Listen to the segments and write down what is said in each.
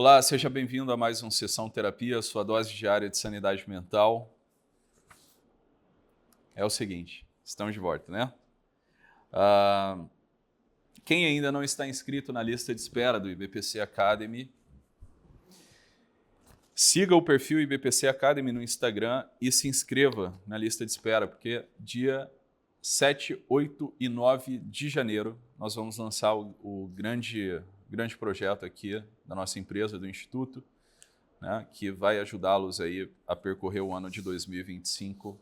Olá, seja bem-vindo a mais um Sessão Terapia, sua dose diária de sanidade mental. É o seguinte, estamos de volta, né? Ah, Quem ainda não está inscrito na lista de espera do IBPC Academy, siga o perfil IBPC Academy no Instagram e se inscreva na lista de espera, porque dia 7, 8 e 9 de janeiro nós vamos lançar o grande projeto aqui da nossa empresa, do Instituto, né, que vai ajudá-los aí a percorrer o ano de 2025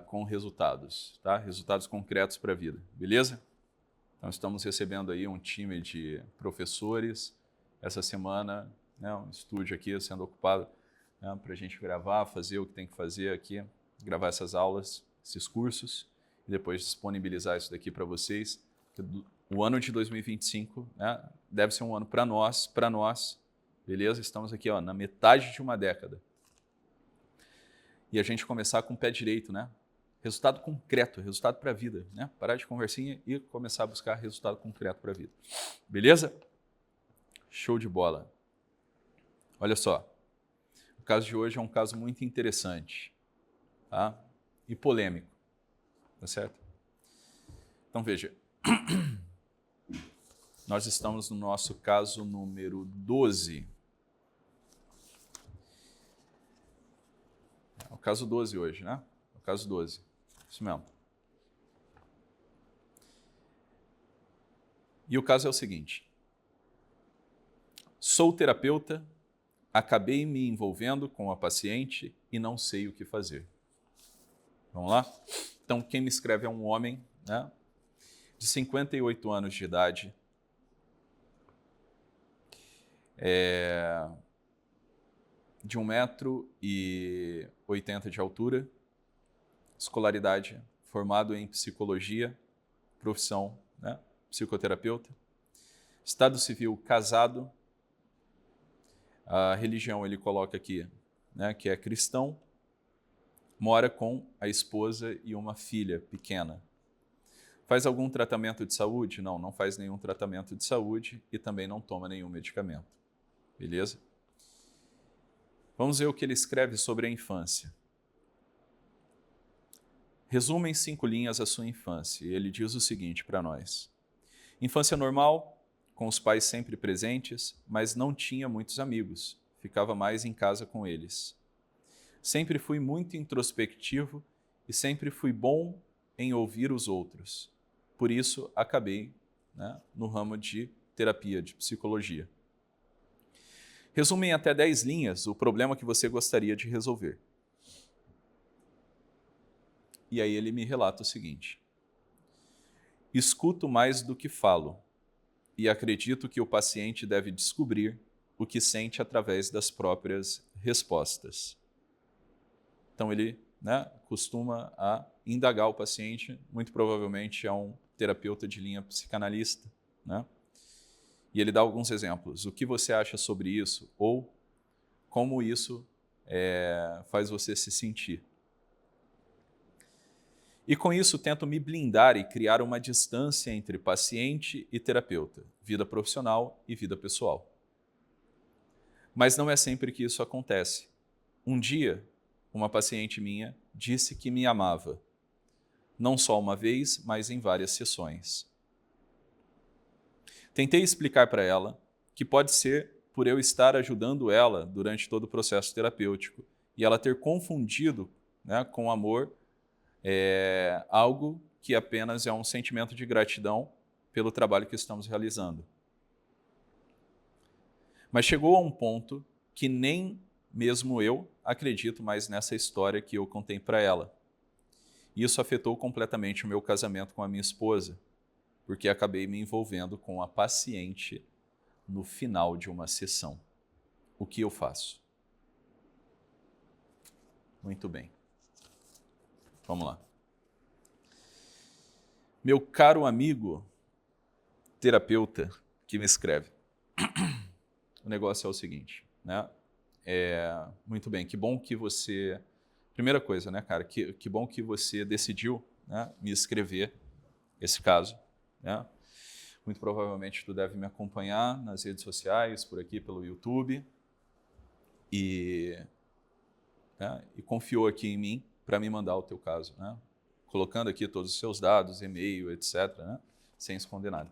com resultados, tá? Resultados concretos para a vida, beleza? Então estamos recebendo aí um time de professores essa semana, né, um estúdio aqui sendo ocupado, né, para a gente gravar, fazer o que tem que fazer aqui, gravar essas aulas, esses cursos, e depois disponibilizar isso daqui para vocês. O ano de 2025, né, deve ser um ano para nós, beleza? Estamos aqui na metade de uma década. E a gente começar com o pé direito, né? Resultado concreto, resultado para a vida, né? Parar de conversinha e começar a buscar resultado concreto para a vida. Beleza? Show de bola. Olha só, o caso de hoje é um caso muito interessante, tá? E polêmico, tá certo? Então veja, nós estamos no nosso caso número 12. É o caso 12 hoje, né? É o caso 12. Isso mesmo. E o caso é o seguinte. Sou terapeuta, acabei me envolvendo com a paciente e não sei o que fazer. Vamos lá? Então, quem me escreve é um homem, né, de 58 anos de idade, de 1,80 m de altura, escolaridade, formado em psicologia, profissão, né, psicoterapeuta, estado civil, casado, a religião ele coloca aqui, né, que é cristão, mora com a esposa e uma filha pequena. Faz algum tratamento de saúde? Não, não faz nenhum tratamento de saúde e também não toma nenhum medicamento. Beleza? Vamos ver o que ele escreve sobre a infância. Resume em 5 linhas a sua infância. E ele diz o seguinte para nós. Infância normal, com os pais sempre presentes, mas não tinha muitos amigos. Ficava mais em casa com eles. Sempre fui muito introspectivo e sempre fui bom em ouvir os outros. Por isso, acabei, né, no ramo de terapia, de psicologia. Resume em até 10 linhas o problema que você gostaria de resolver. E aí ele me relata o seguinte. Escuto mais do que falo e acredito que o paciente deve descobrir o que sente através das próprias respostas. Então ele, né, costuma a indagar o paciente, muito provavelmente é um terapeuta de linha psicanalista, né? E ele dá alguns exemplos. O que você acha sobre isso? Ou como isso faz você se sentir? E com isso tento me blindar e criar uma distância entre paciente e terapeuta, vida profissional e vida pessoal. Mas não é sempre que isso acontece. Um dia, uma paciente minha disse que me amava. Não só uma vez, mas em várias sessões. Tentei explicar para ela que pode ser por eu estar ajudando ela durante todo o processo terapêutico e ela ter confundido, né, com amor algo que apenas é um sentimento de gratidão pelo trabalho que estamos realizando. Mas chegou a um ponto que nem mesmo eu acredito mais nessa história que eu contei para ela. Isso afetou completamente o meu casamento com a minha esposa, porque acabei me envolvendo com a paciente no final de uma sessão. O que eu faço? Muito bem. Vamos lá. Meu caro amigo terapeuta que me escreve. O negócio é o seguinte, né? Muito bem, que bom que você... Primeira coisa, né, cara? Que bom que você decidiu, né, me escrever esse caso, né? Muito provavelmente tu deve me acompanhar nas redes sociais, por aqui pelo YouTube, e confiou aqui em mim para me mandar o teu caso, né? Colocando aqui todos os seus dados, e-mail, etc., né? Sem esconder nada.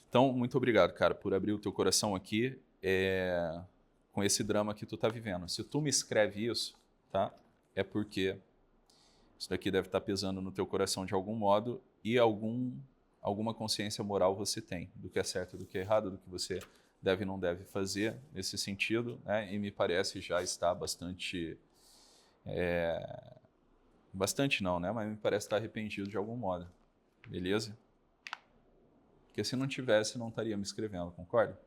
Então, muito obrigado, cara, por abrir o teu coração aqui com esse drama que tu tá vivendo. Se tu me escreve isso, tá? É porque isso daqui deve estar pesando no teu coração de algum modo e alguma consciência moral você tem do que é certo, do que é errado, do que você deve e não deve fazer nesse sentido, né? E me parece já está bastante... Bastante não, né? Mas me parece estar arrependido de algum modo. Beleza? Porque se não tivesse, não estaria me escrevendo, concorda?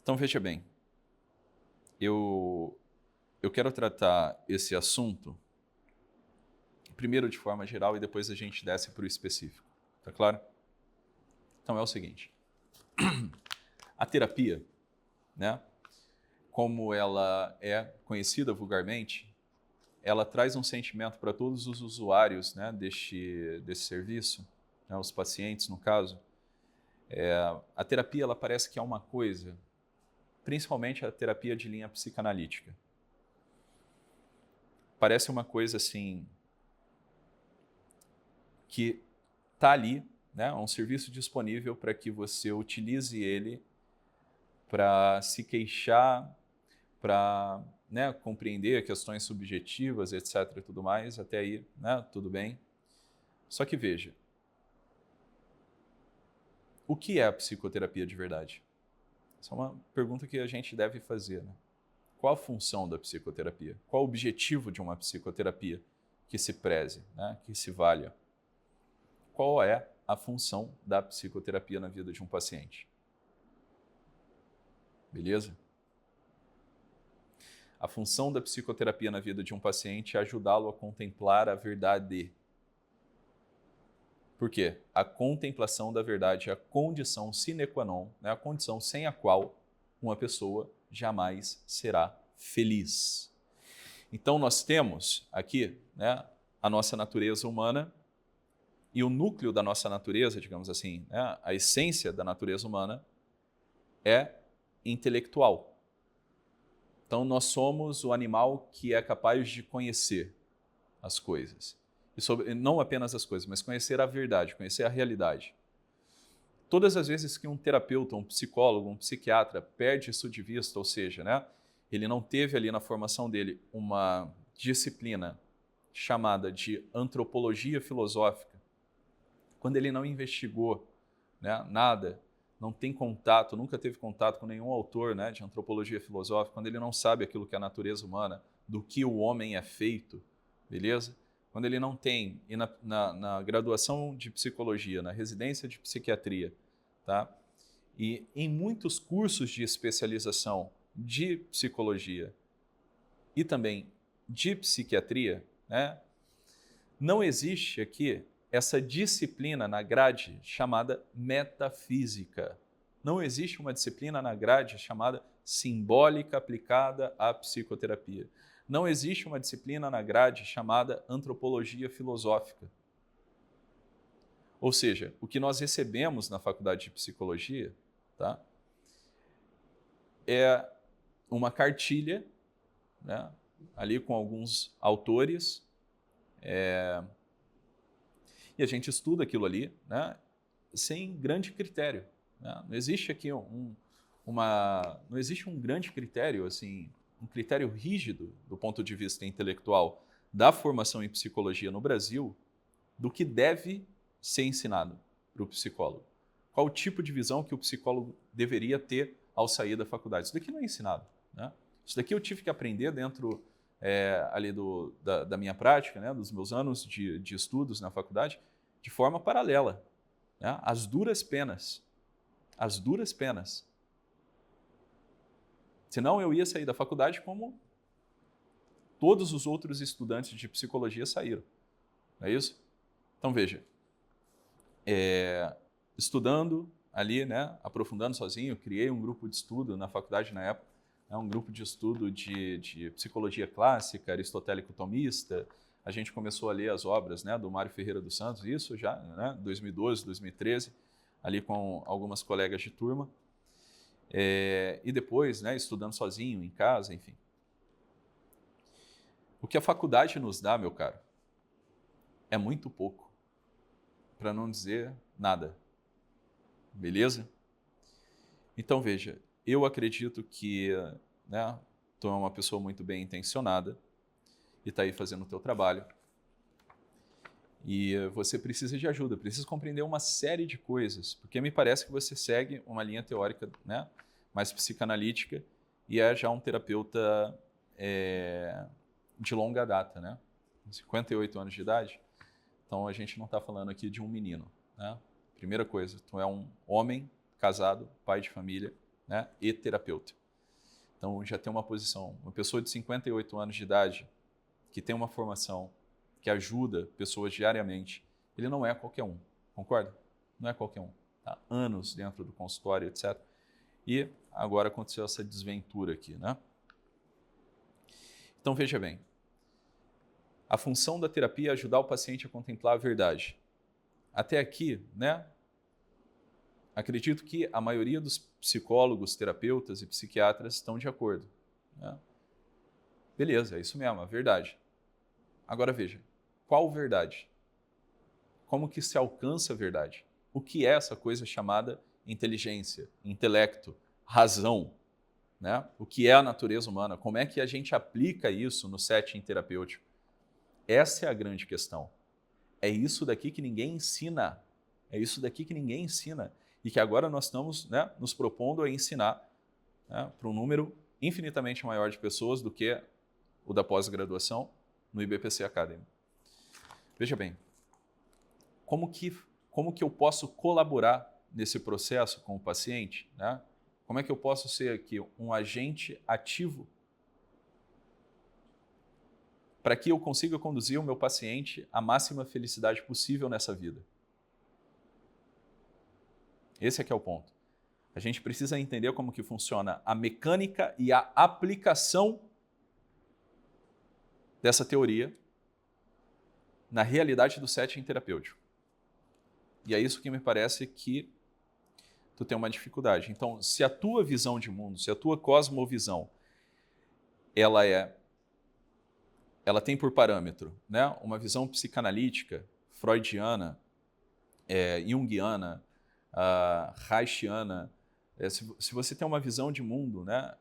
Então, veja bem. Eu quero tratar esse assunto primeiro de forma geral e depois a gente desce para o específico. Tá claro? Então, é o seguinte. A terapia, né? Como ela é conhecida vulgarmente, ela traz um sentimento para todos os usuários, né, desse serviço, né, os pacientes, no caso. A terapia, ela parece que é uma coisa, principalmente a terapia de linha psicanalítica. Parece uma coisa assim, que está ali, né, um serviço disponível para que você utilize ele para se queixar, para, né, compreender questões subjetivas, etc. e tudo mais, até aí, né, tudo bem. Só que veja, o que é a psicoterapia de verdade? Essa é uma pergunta que a gente deve fazer, né? Qual a função da psicoterapia? Qual o objetivo de uma psicoterapia que se preze, né, que se valha? Qual é a função da psicoterapia na vida de um paciente? Beleza? A função da psicoterapia na vida de um paciente é ajudá-lo a contemplar a verdade. Por quê? A contemplação da verdade é a condição sine qua non, né? A condição sem a qual uma pessoa jamais será feliz. Então, nós temos aqui, né, a nossa natureza humana e o núcleo da nossa natureza, digamos assim, né, a essência da natureza humana é intelectual. Então, nós somos o animal que é capaz de conhecer as coisas. E não apenas as coisas, mas conhecer a verdade, conhecer a realidade. Todas as vezes que um terapeuta, um psicólogo, um psiquiatra perde isso de vista, ou seja, né, ele não teve ali na formação dele uma disciplina chamada de antropologia filosófica, quando ele não investigou, né, nada, não tem contato, nunca teve contato com nenhum autor, né, de antropologia filosófica, quando ele não sabe aquilo que é a natureza humana, do que o homem é feito, beleza? Quando ele não tem, e na graduação de psicologia, na residência de psiquiatria, tá? E em muitos cursos de especialização de psicologia e também de psiquiatria, né, não existe aqui essa disciplina na grade chamada metafísica. Não existe uma disciplina na grade chamada simbólica aplicada à psicoterapia. Não existe uma disciplina na grade chamada antropologia filosófica. Ou seja, o que nós recebemos na faculdade de psicologia, tá, é uma cartilha, né, ali com alguns autores, e a gente estuda aquilo ali, né, sem grande critério, né? Não existe aqui não existe um grande critério, assim, um critério rígido do ponto de vista intelectual da formação em psicologia no Brasil do que deve ser ensinado para o psicólogo. Qual o tipo de visão que o psicólogo deveria ter ao sair da faculdade? Isso daqui não é ensinado, né? Isso daqui eu tive que aprender dentro ali da minha prática, né, dos meus anos de estudos na faculdade, de forma paralela, né, às duras penas. Às duras penas. Senão eu ia sair da faculdade como todos os outros estudantes de psicologia saíram. Não é isso? Então veja, estudando ali, né, aprofundando sozinho, criei um grupo de estudo na faculdade na época, um grupo de estudo de psicologia clássica, aristotélico-tomista. A gente começou a ler as obras, né, do Mário Ferreira dos Santos, isso já, né, 2012, 2013. ali com algumas colegas de turma, e depois, né, estudando sozinho, em casa, enfim. O que a faculdade nos dá, meu caro, é muito pouco, para não dizer nada. Beleza? Então, veja, eu acredito que, né, tu é uma pessoa muito bem intencionada e está aí fazendo o teu trabalho. E você precisa de ajuda, precisa compreender uma série de coisas, porque me parece que você segue uma linha teórica, né, mais psicanalítica e é já um terapeuta de longa data, né? 58 anos de idade. Então a gente não está falando aqui de um menino, né? Primeira coisa, tu é um homem casado, pai de família, né, e terapeuta. Então já tem uma posição, uma pessoa de 58 anos de idade que tem uma formação que ajuda pessoas diariamente, ele não é qualquer um, concorda? Não é qualquer um. Tá? Anos dentro do consultório, etc. E agora aconteceu essa desventura aqui, né? Então veja bem, a função da terapia é ajudar o paciente a contemplar a verdade. Até aqui, né? Acredito que a maioria dos psicólogos, terapeutas e psiquiatras estão de acordo. Né? Beleza, é isso mesmo, é verdade. Agora veja, qual verdade? Como que se alcança a verdade? O que é essa coisa chamada inteligência, intelecto, razão? Né? O que é a natureza humana? Como é que a gente aplica isso no setting terapêutico? Essa é a grande questão. É isso daqui que ninguém ensina. É isso daqui que ninguém ensina. E que agora nós estamos, né, nos propondo a ensinar, né, para um número infinitamente maior de pessoas do que o da pós-graduação no IBPC Academy. Veja bem, como que eu posso colaborar nesse processo com o paciente? Né? Como é que eu posso ser aqui um agente ativo para que eu consiga conduzir o meu paciente à máxima felicidade possível nessa vida? Esse é que é o ponto. A gente precisa entender como que funciona a mecânica e a aplicação dessa teoria na realidade do setting terapêutico. E é isso que me parece que tu tem uma dificuldade. Então, se a tua visão de mundo, se a tua cosmovisão, ela tem por parâmetro, né, uma visão psicanalítica, freudiana, junguiana, reichiana, se você tem uma visão de mundo, né,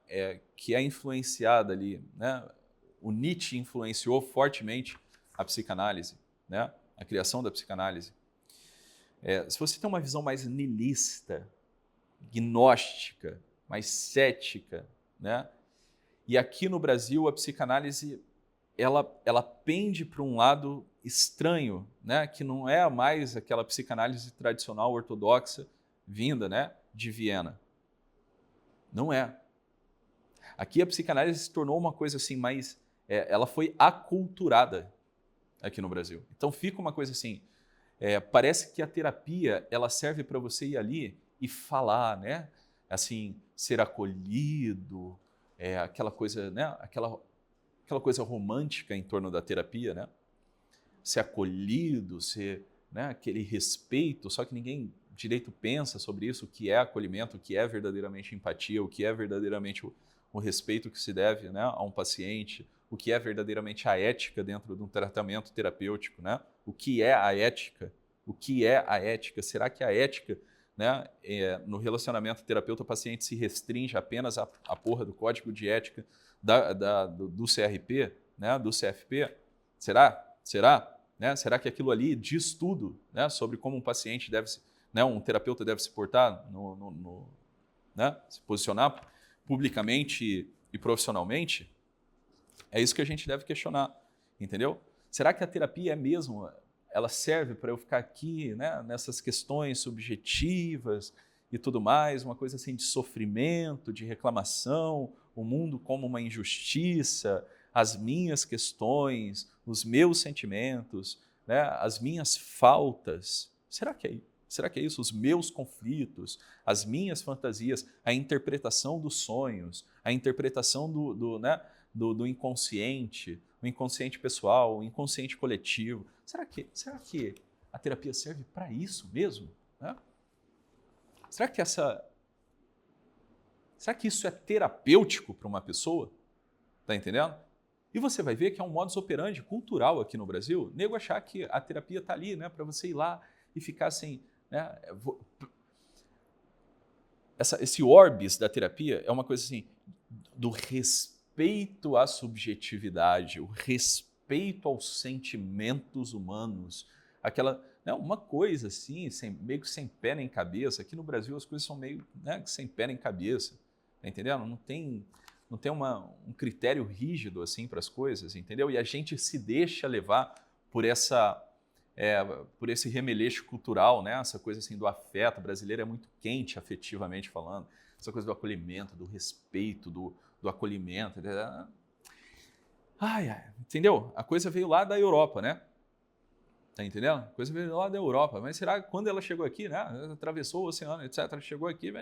que é influenciada ali, né, o Nietzsche influenciou fortemente a psicanálise, né, a criação da psicanálise. Se você tem uma visão mais niilista, gnóstica, mais cética, né, e aqui no Brasil a psicanálise ela pende para um lado estranho, né, que não é mais aquela psicanálise tradicional ortodoxa vinda, né, de Viena. Não é. Aqui a psicanálise se tornou uma coisa assim mais, ela foi aculturada aqui no Brasil. Então fica uma coisa assim, parece que a terapia ela serve para você ir ali e falar, né, assim, ser acolhido, aquela coisa, né, aquela coisa romântica em torno da terapia, né? Ser acolhido, ser, né, aquele respeito, só que ninguém direito pensa sobre isso, o que é acolhimento, o que é verdadeiramente empatia, o que é verdadeiramente o respeito que se deve, né, a um paciente, o que é verdadeiramente a ética dentro de um tratamento terapêutico, né? O que é a ética? O que é a ética? Será que a ética, né, no relacionamento terapeuta-paciente se restringe apenas à porra do código de ética do CRP, né, do CFP? Será? Será? Né? Será que aquilo ali diz tudo, né, sobre como um paciente deve, né, um terapeuta deve se portar, né, se posicionar publicamente e profissionalmente? É isso que a gente deve questionar, entendeu? Será que a terapia é mesmo, ela serve para eu ficar aqui, né, nessas questões subjetivas e tudo mais, uma coisa assim de sofrimento, de reclamação, o mundo como uma injustiça, as minhas questões, os meus sentimentos, né, as minhas faltas? Será que é isso? Será que é isso? Os meus conflitos, as minhas fantasias, a interpretação dos sonhos, a interpretação do inconsciente, o inconsciente pessoal, o inconsciente coletivo. Será que a terapia serve para isso mesmo? Né? Será que isso é terapêutico para uma pessoa? Tá entendendo? E você vai ver que é um modus operandi cultural aqui no Brasil, nego achar que a terapia está ali, né, para você ir lá e ficar assim, né, esse orbis da terapia é uma coisa assim, do respeito à subjetividade, o respeito aos sentimentos humanos, aquela, né, uma coisa assim, meio que sem pé nem cabeça. Aqui no Brasil as coisas são meio, né, sem pé nem cabeça, tá entendendo? Não tem um critério rígido assim para as coisas, entendeu? E a gente se deixa levar por por esse remeleixo cultural, né? Essa coisa assim do afeto. O brasileiro é muito quente afetivamente falando, essa coisa do acolhimento, do respeito, do acolhimento. Entendeu? A coisa veio lá da Europa, né? Tá entendendo? A coisa veio lá da Europa. Mas será que quando ela chegou aqui, né? Atravessou o oceano, etc. Chegou aqui,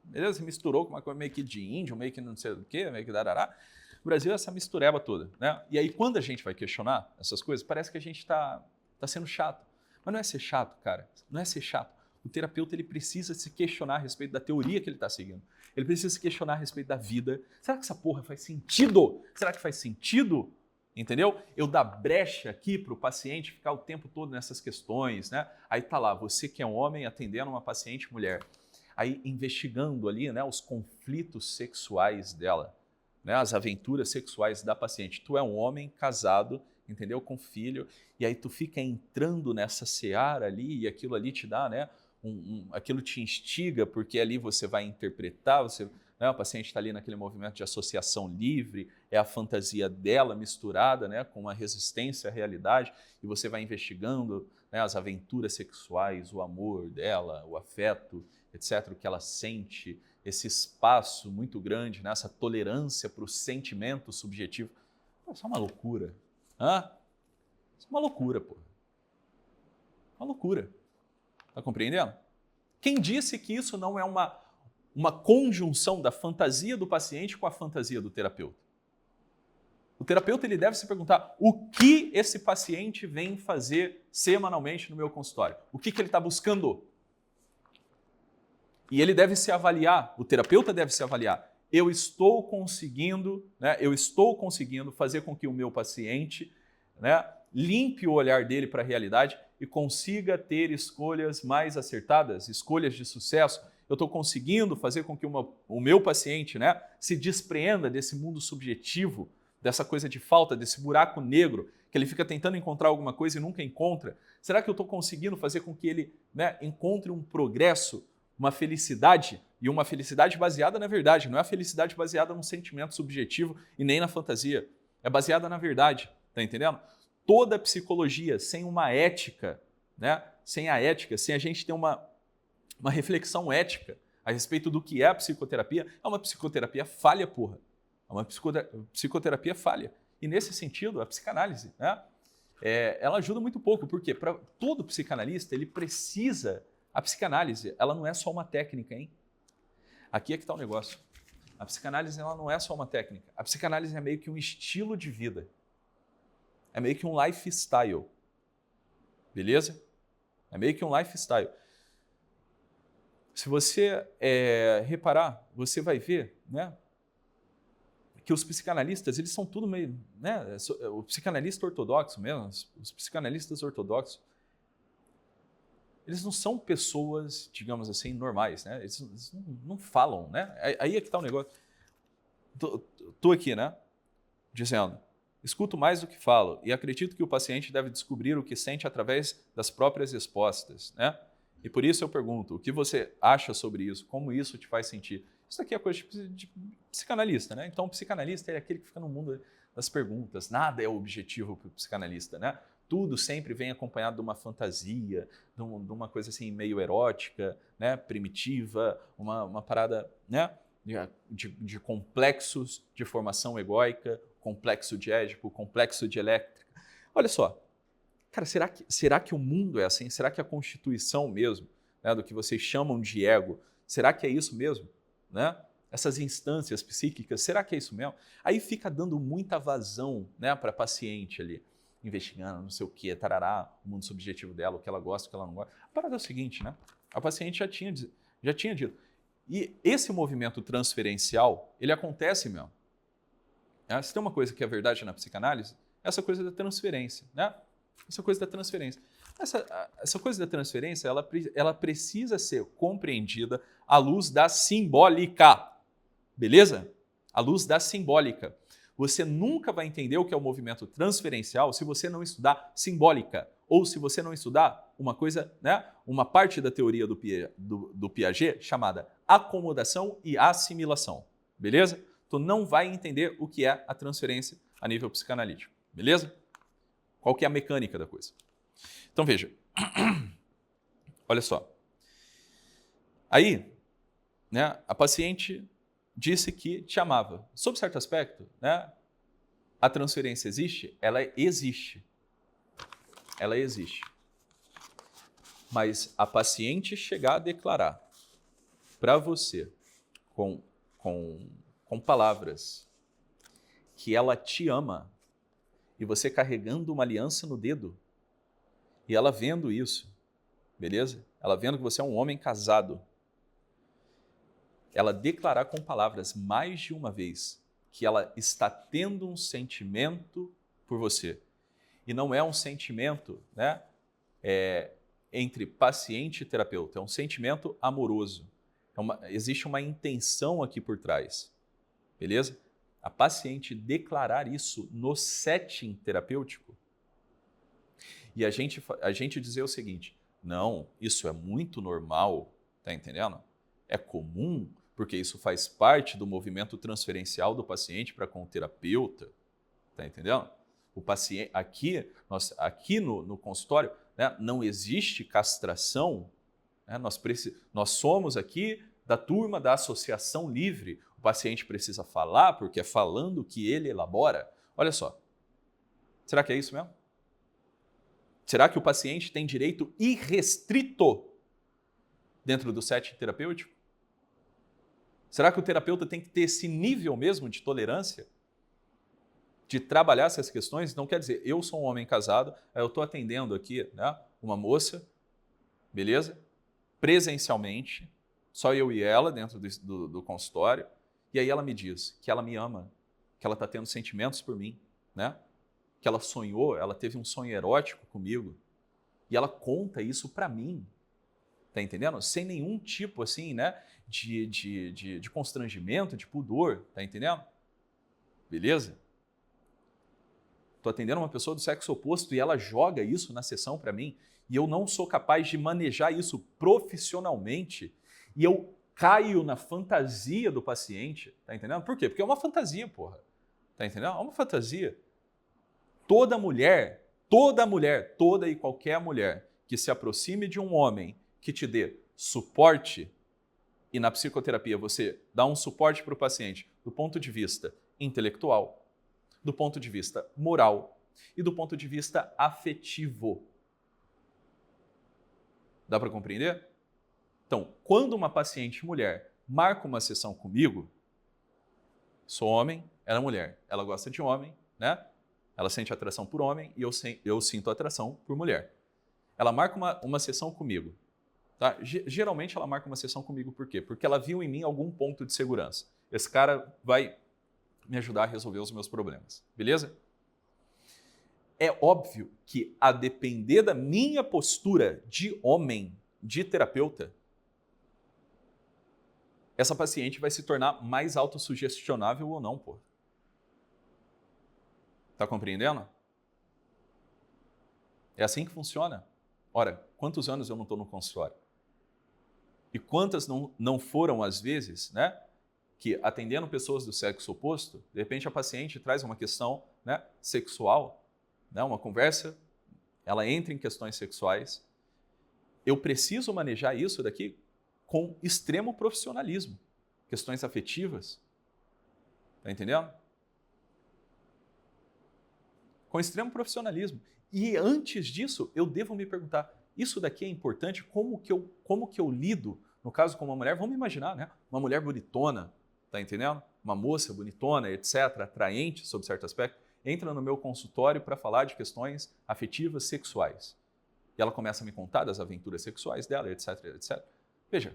beleza? Misturou com uma coisa meio que de índio, meio que não sei o quê, meio que darará. O Brasil é essa mistureba toda, né? E aí, quando a gente vai questionar essas coisas, parece que a gente está sendo chato. Mas não é ser chato, cara. Não é ser chato. O terapeuta ele precisa se questionar a respeito da teoria que ele está seguindo. Ele precisa se questionar a respeito da vida. Será que essa porra faz sentido? Será que faz sentido? Entendeu? Eu dar brecha aqui para o paciente ficar o tempo todo nessas questões, né? Aí tá lá, você que é um homem atendendo uma paciente mulher, aí investigando ali, né, os conflitos sexuais dela, né, as aventuras sexuais da paciente. Tu é um homem casado, entendeu, com filho, e aí tu fica entrando nessa seara ali e aquilo ali te dá, né, aquilo te instiga, porque ali você vai interpretar, né, o paciente está ali naquele movimento de associação livre, é a fantasia dela misturada, né, com uma resistência à realidade, e você vai investigando, né, as aventuras sexuais, o amor dela, o afeto, etc., o que ela sente, esse espaço muito grande, né, essa tolerância para o sentimento subjetivo. Isso é uma loucura. Isso é uma loucura, pô. Uma loucura. Tá compreendendo? Quem disse que isso não é uma conjunção da fantasia do paciente com a fantasia do terapeuta? O terapeuta ele deve se perguntar o que esse paciente vem fazer semanalmente no meu consultório. O que ele está buscando? E ele deve se avaliar, o terapeuta deve se avaliar. Eu estou conseguindo fazer com que o meu paciente, né, limpe o olhar dele para a realidade e consiga ter escolhas mais acertadas, escolhas de sucesso. Eu estou conseguindo fazer com que o meu paciente, né, se despreenda desse mundo subjetivo, dessa coisa de falta, desse buraco negro, que ele fica tentando encontrar alguma coisa e nunca encontra. Será que eu estou conseguindo fazer com que ele, né, encontre um progresso, uma felicidade, e uma felicidade baseada na verdade, não é a felicidade baseada num sentimento subjetivo e nem na fantasia, é baseada na verdade, tá entendendo? Toda psicologia sem uma ética, né? Sem a ética, sem a gente ter uma reflexão ética a respeito do que é a psicoterapia, é uma psicoterapia falha, porra. É uma psicoterapia falha. E nesse sentido, a psicanálise, né? Ela ajuda muito pouco, porque para todo psicanalista, ele precisa... A psicanálise, ela não é só uma técnica, hein? Aqui é que está o negócio. A psicanálise, ela não é só uma técnica. A psicanálise é meio que um estilo de vida. É meio que um lifestyle. Beleza? É meio que um lifestyle. Se você reparar, você vai ver, né, que os psicanalistas, eles são tudo meio... Né, o psicanalista ortodoxo mesmo, os psicanalistas ortodoxos, eles não são pessoas, digamos assim, normais, né? Eles não falam, né? Aí é que está o negócio. Estou aqui, né? Dizendo, escuto mais do que falo e acredito que o paciente deve descobrir o que sente através das próprias respostas, né? E por isso eu pergunto, o que você acha sobre isso? Como isso te faz sentir? Isso aqui é coisa de psicanalista, né? Então o psicanalista é aquele que fica no mundo das perguntas. Nada é objetivo para o psicanalista, né? Tudo sempre vem acompanhado de uma fantasia, de uma coisa assim meio erótica, né, primitiva, uma parada, né, de complexos de formação egóica, complexo de Édipo, complexo de Elétrica. Olha só, cara, será que o mundo é assim? Será que a constituição mesmo, né, do que vocês chamam de ego, será que é isso mesmo? Né? Essas instâncias psíquicas, será que é isso mesmo? Aí fica dando muita vazão, né, para paciente ali. investigando, não sei o que, tarará, o mundo subjetivo dela, o que ela gosta, o que ela não gosta. A parada é o seguinte, né? A paciente já tinha dito. E esse movimento transferencial, ele acontece mesmo. Se tem uma coisa que é verdade na psicanálise, essa coisa da transferência, né? Essa coisa da transferência. Essa coisa da transferência, ela precisa ser compreendida à luz da simbólica, beleza? À luz da simbólica. Você nunca vai entender o que é o movimento transferencial se você não estudar simbólica, ou se você não estudar uma coisa, né? Uma parte da teoria do Piaget chamada acomodação e assimilação, beleza? Tu não vai entender o que é a transferência a nível psicanalítico, beleza? Qual que é a mecânica da coisa? Então veja, olha só. Aí, né, a paciente disse que te amava. Sob certo aspecto, né, a transferência existe? Ela existe. Ela existe. Mas a paciente chegar a declarar para você com palavras que ela te ama e você carregando uma aliança no dedo e ela vendo isso, beleza? Ela vendo que você é um homem casado, ela declarar com palavras mais de uma vez que ela está tendo um sentimento por você. E não é um sentimento, né, entre paciente e terapeuta, é um sentimento amoroso. Existe uma intenção aqui por trás, beleza? A paciente declarar isso no setting terapêutico e a gente dizer o seguinte, não, isso é muito normal, tá entendendo? É comum, porque isso faz parte do movimento transferencial do paciente para com o terapeuta, tá entendendo? O paciente, aqui no consultório, né, não existe castração, né, nós somos aqui da turma da associação livre, o paciente precisa falar, porque é falando que ele elabora. Olha só, será que é isso mesmo? Será que o paciente tem direito irrestrito dentro do setting terapêutico? Será que o terapeuta tem que ter esse nível mesmo de tolerância? De trabalhar essas questões? Não quer dizer, eu sou um homem casado, eu estou atendendo aqui, né, uma moça, beleza? Presencialmente, só eu e ela dentro do consultório, e aí ela me diz que ela me ama, que ela está tendo sentimentos por mim, né? Que ela sonhou, ela teve um sonho erótico comigo, e ela conta isso para mim, tá entendendo? Sem nenhum tipo, assim, né, de constrangimento, de pudor, tá entendendo? Beleza? Estou atendendo uma pessoa do sexo oposto e ela joga isso na sessão para mim, e eu não sou capaz de manejar isso profissionalmente, e eu caio na fantasia do paciente, tá entendendo? Por quê? Porque é uma fantasia, porra. Tá entendendo? É uma fantasia. Toda e qualquer mulher que se aproxime de um homem que te dê suporte, e na psicoterapia você dá um suporte para o paciente do ponto de vista intelectual, do ponto de vista moral e do ponto de vista afetivo. Dá para compreender? Então, quando uma paciente mulher marca uma sessão comigo, sou homem, ela é mulher, ela gosta de homem, né? Ela sente atração por homem e eu sinto atração por mulher. Ela marca uma sessão comigo. Tá? Geralmente ela marca uma sessão comigo por quê? Porque ela viu em mim algum ponto de segurança. Esse cara vai me ajudar a resolver os meus problemas. Beleza? É óbvio que, a depender da minha postura de homem, de terapeuta, essa paciente vai se tornar mais autossugestionável ou não, pô. Tá compreendendo? É assim que funciona. Ora, quantos anos eu não estou no consultório? E quantas não foram as vezes, né, que atendendo pessoas do sexo oposto, de repente a paciente traz uma questão, né, sexual, né, uma conversa, ela entra em questões sexuais. Eu preciso manejar isso daqui com extremo profissionalismo. Questões afetivas. Tá entendendo? Com extremo profissionalismo. E antes disso, eu devo me perguntar, isso daqui é importante? Como que eu lido, no caso com uma mulher? Vamos imaginar, né? Uma mulher bonitona, tá entendendo? Uma moça bonitona, etc., atraente, sob certo aspecto. entra no meu consultório para falar de questões afetivas sexuais. E ela começa a me contar das aventuras sexuais dela, etc, etc. Veja,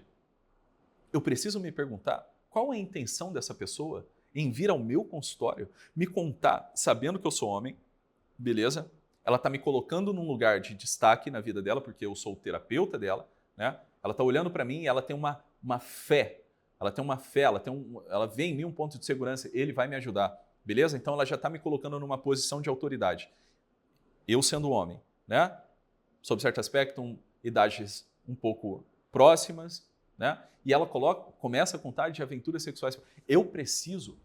eu preciso me perguntar qual é a intenção dessa pessoa em vir ao meu consultório, me contar, sabendo que eu sou homem, beleza? Ela está me colocando num lugar de destaque na vida dela, porque eu sou o terapeuta dela, né? Ela está olhando para mim e ela tem uma fé. Ela tem uma fé, ela vê em mim um ponto de segurança. Ele vai me ajudar, beleza? Então ela já está me colocando numa posição de autoridade. Eu sendo homem, né? Sob certo aspecto, idades um pouco próximas, né? E ela começa a contar de aventuras sexuais. Eu preciso,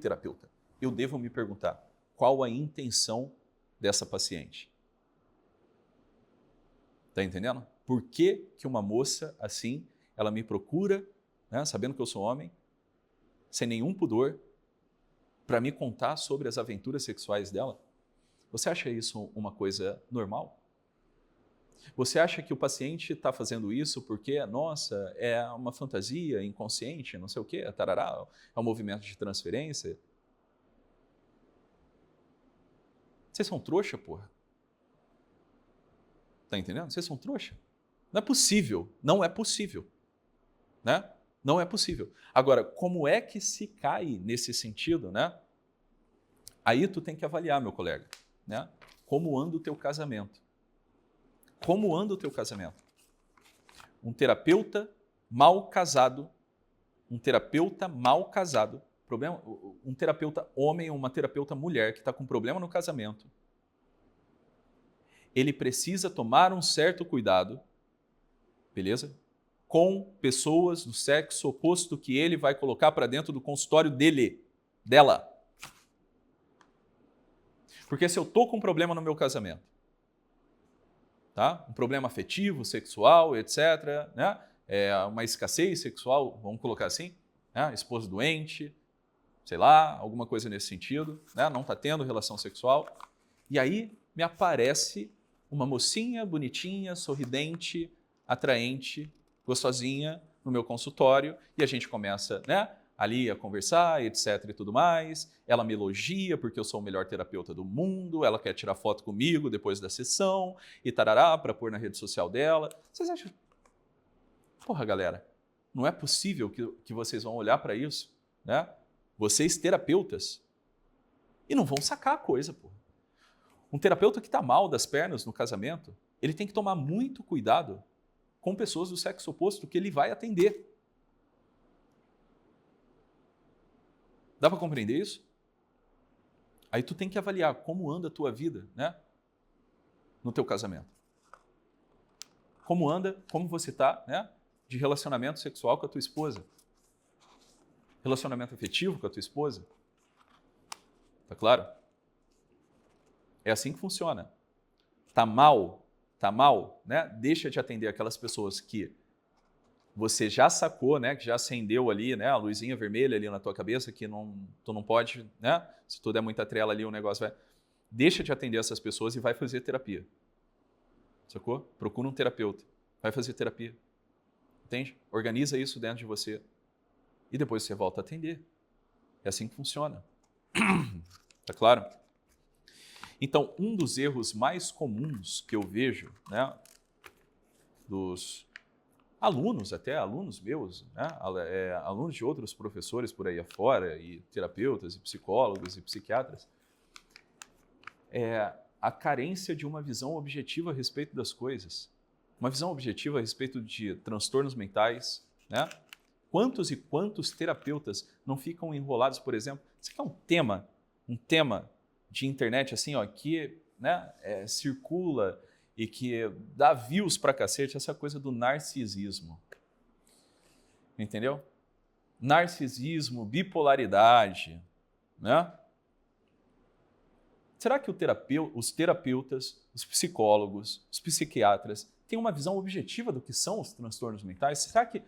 terapeuta, eu devo me perguntar qual a intenção dessa paciente. Tá entendendo? Por que que uma moça assim, ela me procura, né, sabendo que eu sou homem, sem nenhum pudor, para me contar sobre as aventuras sexuais dela? Você acha isso uma coisa normal? Você acha que o paciente está fazendo isso porque, nossa, é uma fantasia inconsciente, não sei o quê, tarará, é um movimento de transferência? Vocês são trouxa, porra. Tá entendendo? Vocês são trouxa. Não é possível, não é possível, né? Não é possível. Agora, como é que se cai nesse sentido, né? Aí tu tem que avaliar, meu colega, né? Como anda o teu casamento? Como anda o teu casamento? Um terapeuta mal casado, um terapeuta homem ou uma terapeuta mulher que está com problema no casamento, ele precisa tomar um certo cuidado, beleza? Com pessoas do sexo oposto que ele vai colocar para dentro do consultório dela. Porque se eu estou com um problema no meu casamento, tá? Um problema afetivo, sexual, etc., né? Uma escassez sexual, vamos colocar assim, né? Esposo doente, sei lá, alguma coisa nesse sentido, né? Não está tendo relação sexual. E aí me aparece uma mocinha bonitinha, sorridente, atraente, gostosinha no meu consultório e a gente começa, né, ali a conversar, etc e tudo mais. Ela me elogia porque eu sou o melhor terapeuta do mundo, ela quer tirar foto comigo depois da sessão e tarará para pôr na rede social dela. Vocês acham? Porra, galera, não é possível que vocês vão olhar para isso, né? Vocês terapeutas e não vão sacar a coisa, porra. Um terapeuta que está mal das pernas no casamento, ele tem que tomar muito cuidado com pessoas do sexo oposto que ele vai atender. Dá para compreender isso? Aí tu tem que avaliar como anda a tua vida, né? No teu casamento. Como anda, como você está, né? De relacionamento sexual com a tua esposa. Relacionamento afetivo com a tua esposa. Tá claro? É assim que funciona. Tá mal, né? Deixa de atender aquelas pessoas que você já sacou, né? Que já acendeu ali, né? A luzinha vermelha ali na tua cabeça que tu não pode, né? Se tu der muita trela ali, o negócio vai... Deixa de atender essas pessoas e vai fazer terapia. Sacou? Procura um terapeuta. Vai fazer terapia. Entende? Organiza isso dentro de você. E depois você volta a atender. É assim que funciona. Tá claro? Então, um dos erros mais comuns que eu vejo, né, dos alunos, até alunos meus, né, alunos de outros professores por aí afora, e terapeutas, e psicólogos, e psiquiatras, é a carência de uma visão objetiva a respeito das coisas. Uma visão objetiva a respeito de transtornos mentais, né? Quantos e quantos terapeutas não ficam enrolados, por exemplo? Isso aqui é um tema de internet assim, ó, que, né, circula e que dá views pra cacete, essa coisa do narcisismo. Entendeu? Narcisismo, bipolaridade, né? Será que os terapeutas, os psicólogos, os psiquiatras têm uma visão objetiva do que são os transtornos mentais? Será que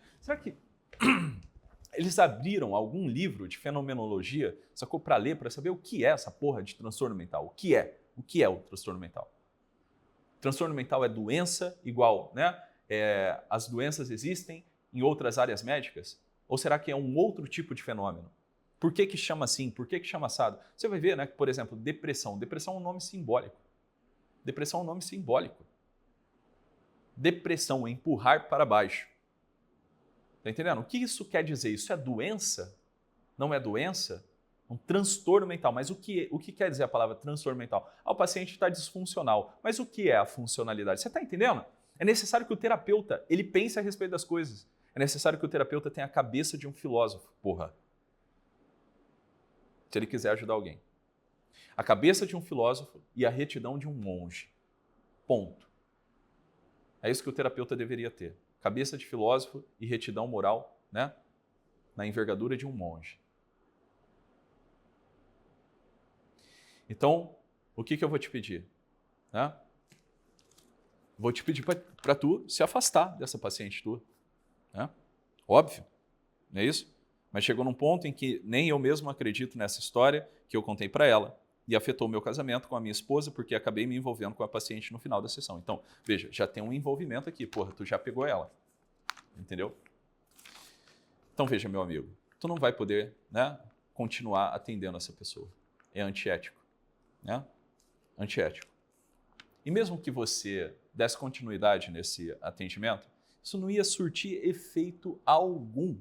eles abriram algum livro de fenomenologia, sacou, para ler, para saber o que é essa porra de transtorno mental? O que é? O que é o transtorno mental? Transtorno mental é doença igual, né? As doenças existem em outras áreas médicas? Ou será que é um outro tipo de fenômeno? Por que chama assim? Por que chama assado? Você vai ver, né, que, por exemplo, depressão. Depressão é um nome simbólico. Depressão é um nome simbólico. Depressão é empurrar para baixo. Tá entendendo? O que isso quer dizer? Isso é doença? Não é doença? Um transtorno mental. Mas o que quer dizer a palavra transtorno mental? O paciente está disfuncional. Mas o que é a funcionalidade? Você está entendendo? É necessário que o terapeuta ele pense a respeito das coisas. É necessário que o terapeuta tenha a cabeça de um filósofo. Porra. Se ele quiser ajudar alguém. A cabeça de um filósofo e a retidão de um monge. Ponto. É isso que o terapeuta deveria ter. Cabeça de filósofo e retidão moral, né? Na envergadura de um monge. Então, o que eu vou te pedir? Né? Vou te pedir para tu se afastar dessa paciente tua. Né? Óbvio, não é isso? Mas chegou num ponto em que nem eu mesmo acredito nessa história que eu contei para ela e afetou o meu casamento com a minha esposa porque acabei me envolvendo com a paciente no final da sessão. Então, veja, já tem um envolvimento aqui. Porra, tu já pegou ela. Entendeu? Então, veja, meu amigo, tu não vai poder, né, continuar atendendo essa pessoa. É antiético. Né? Antiético. E mesmo que você desse continuidade nesse atendimento, isso não ia surtir efeito algum.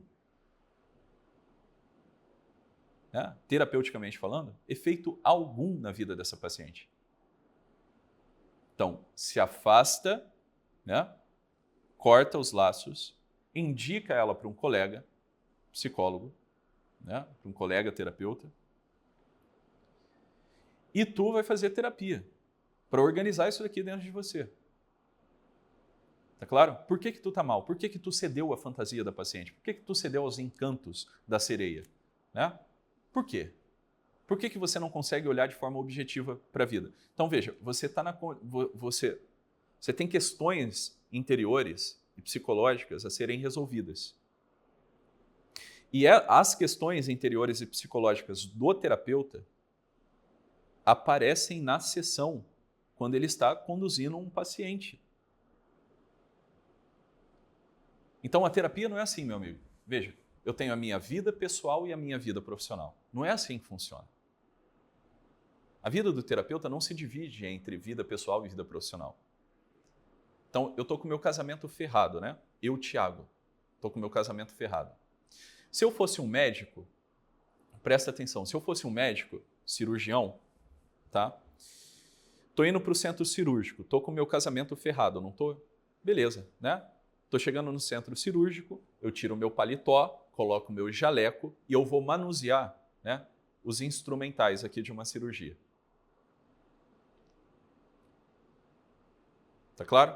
Né? Terapeuticamente falando, efeito algum na vida dessa paciente. Então, se afasta, né? Corta os laços, indica ela para um colega psicólogo, né? Para um colega terapeuta, e tu vai fazer terapia para organizar isso daqui dentro de você. Tá claro? Por que tu tá mal? Por que tu cedeu à fantasia da paciente? Por que tu cedeu aos encantos da sereia? Né? Por quê? Por que você não consegue olhar de forma objetiva para a vida? Então, veja, você tem questões interiores e psicológicas a serem resolvidas. E as questões interiores e psicológicas do terapeuta aparecem na sessão, quando ele está conduzindo um paciente. Então, a terapia não é assim, meu amigo. Veja, eu tenho a minha vida pessoal e a minha vida profissional. Não é assim que funciona. A vida do terapeuta não se divide entre vida pessoal e vida profissional. Então, eu estou com o meu casamento ferrado, né? Eu, Thiago, estou com o meu casamento ferrado. Se eu fosse um médico, presta atenção, se eu fosse um médico, cirurgião, tá? Tô indo para o centro cirúrgico, tô com o meu casamento ferrado, não tô? Beleza, né? Tô chegando no centro cirúrgico, eu tiro o meu paletó, coloco o meu jaleco e eu vou manusear, né, os instrumentais aqui de uma cirurgia. Tá claro?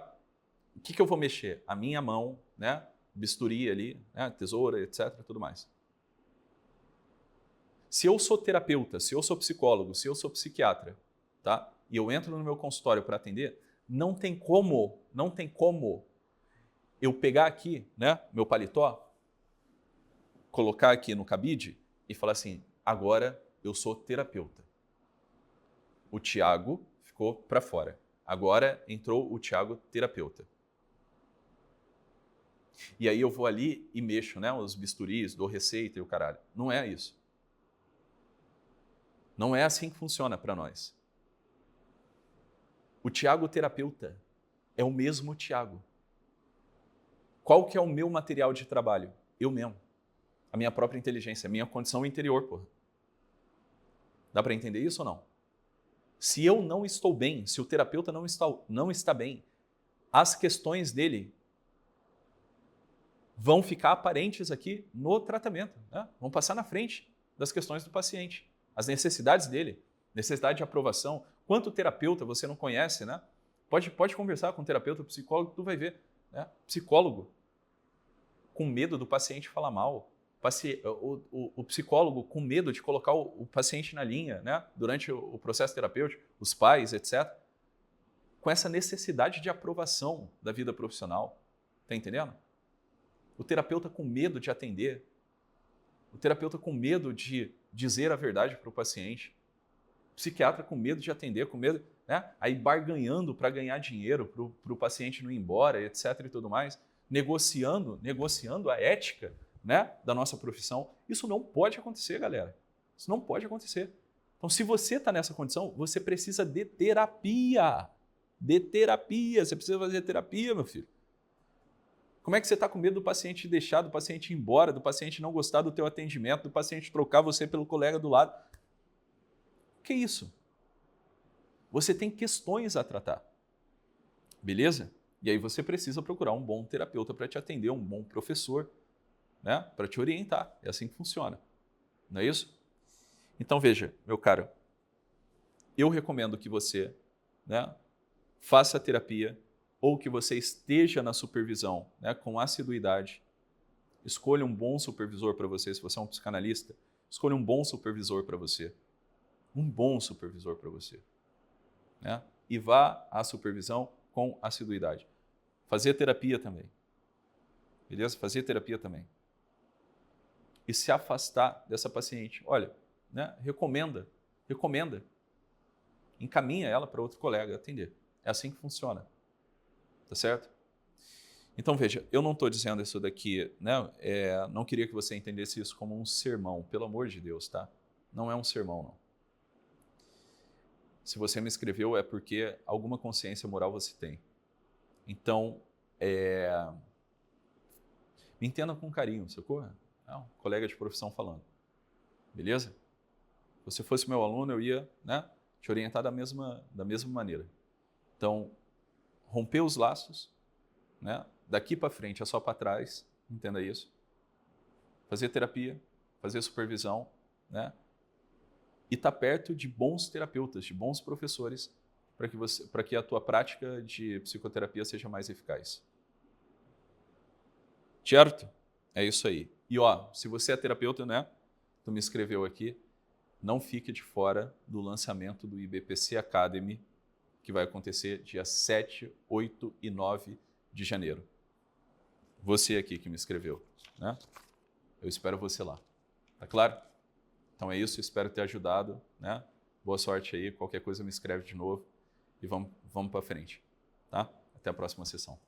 O que eu vou mexer? A minha mão, né, bisturi ali, né, tesoura, etc, tudo mais. Se eu sou terapeuta, se eu sou psicólogo, se eu sou psiquiatra, tá? E eu entro no meu consultório para atender, não tem como eu pegar aqui, né, meu paletó, colocar aqui no cabide e falar assim, agora eu sou terapeuta. O Thiago ficou para fora. Agora entrou o Thiago terapeuta. E aí eu vou ali e mexo, né, os bisturis, dou receita e o caralho. Não é isso. Não é assim que funciona para nós. O Thiago terapeuta é o mesmo Thiago. Qual que é o meu material de trabalho? Eu mesmo. A minha própria inteligência, a minha condição interior, porra. Dá para entender isso ou não? Se eu não estou bem, se o terapeuta não está bem, as questões dele vão ficar aparentes aqui no tratamento, né? Vão passar na frente das questões do paciente. As necessidades dele, necessidade de aprovação. Quanto terapeuta você não conhece, né? Pode conversar com um terapeuta, psicólogo, tu vai ver. Né? Psicólogo com medo do paciente falar mal. O psicólogo com medo de colocar o paciente na linha, né? Durante o processo terapêutico, os pais, etc. Com essa necessidade de aprovação da vida profissional. Tá entendendo? O terapeuta com medo de atender. O terapeuta com medo de dizer a verdade para o paciente. O psiquiatra com medo de atender, com medo, né? Aí barganhando para ganhar dinheiro, para o paciente não ir embora, etc. e tudo mais. Negociando a ética né, da nossa profissão. Isso não pode acontecer, galera. Isso não pode acontecer. Então, se você está nessa condição, você precisa de terapia. De terapia. Você precisa fazer terapia, meu filho. Como é que você está com medo do paciente deixar, do paciente ir embora, do paciente não gostar do teu atendimento, do paciente trocar você pelo colega do lado? O que é isso? Você tem questões a tratar. Beleza? E aí você precisa procurar um bom terapeuta para te atender, um bom professor, né, para te orientar. É assim que funciona. Não é isso? Então veja, meu caro, eu recomendo que você, né, faça a terapia ou que você esteja na supervisão, né, com assiduidade. Escolha um bom supervisor para você. Se você é um psicanalista, escolha um bom supervisor para você. Um bom supervisor para você. Né? E vá à supervisão com assiduidade. Fazer terapia também. Beleza? Fazer terapia também. E se afastar dessa paciente. Olha, né? Recomenda. Encaminha ela para outro colega atender. É assim que funciona. Tá certo? Então, veja, eu não estou dizendo isso daqui, né? Não queria que você entendesse isso como um sermão, pelo amor de Deus, tá? Não é um sermão, não. Se você me escreveu é porque alguma consciência moral você tem. Então, me entenda com carinho, sacou? É um colega de profissão falando. Beleza? Se você fosse meu aluno, eu ia, né, te orientar da mesma maneira. Então, romper os laços, né? Daqui para frente é só para trás, entenda isso. Fazer terapia, fazer supervisão, né? E estar perto de bons terapeutas, de bons professores, para que a tua prática de psicoterapia seja mais eficaz. Certo? É isso aí. E ó, se você é terapeuta, né? Tu me escreveu aqui, não fique de fora do lançamento do IBPC Academy, que vai acontecer dia 7, 8 e 9 de janeiro. Você aqui que me escreveu, né? Eu espero você lá. Tá claro? Então é isso, espero ter ajudado, né? Boa sorte aí, qualquer coisa me escreve de novo e vamos para frente, tá? Até a próxima sessão.